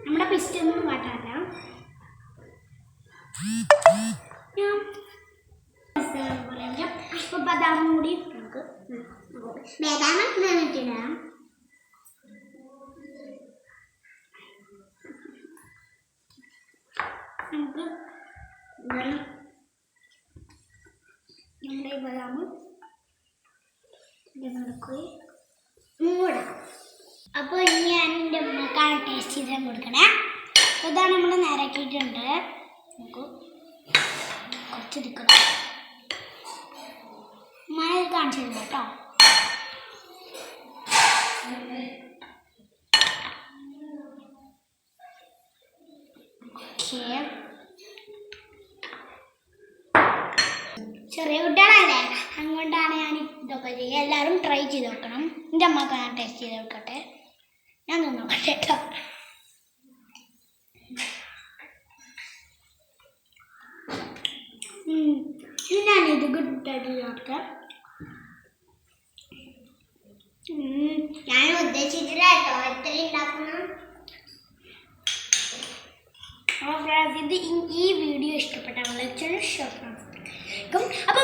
നമ്മുടെ പിസ്റ്റൊന്നും കാട്ടാല്ല. ഇപ്പൊ ബദാമും കൂടി നമുക്ക് ബദാമിട്ടിടാം. നമുക്ക് നമ്മുടെ ബദാം മൂടാം. അപ്പോൾ ഇനി ഞാൻ എൻ്റെ ഉമ്മക്കാണ് ടേസ്റ്റ് ചെയ്താൽ കൊടുക്കണേ. ഇതാണ് നമ്മൾ നിരക്കിയിട്ടുണ്ട്. നമുക്ക് കുറച്ചെടുക്കണം. മഴ കാണിച്ചു തരും കേട്ടോ. ചെറിയ കുട്ടികളല്ലേ, അതുകൊണ്ടാണ് ഞാൻ ഇതൊക്കെ ചെയ്യുക. എല്ലാവരും ട്രൈ ചെയ്ത് നോക്കണം. എൻ്റെ അമ്മക്ക് ഞാൻ ടേസ്റ്റ് ചെയ്ത് നോക്കട്ടെ. ഞാൻ നോക്കട്ടെ കേട്ടോ. ഞാനിത് ഗുഡായിട്ട് നോക്കാം. ഞാൻ ഉദ്ദേശിച്ചില്ല കേട്ടോ എത്ര ഉണ്ടാക്കണം. ഇത് ഈ വീഡിയോ ഇഷ്ടപ്പെട്ട വളരെ അപ്പോൾ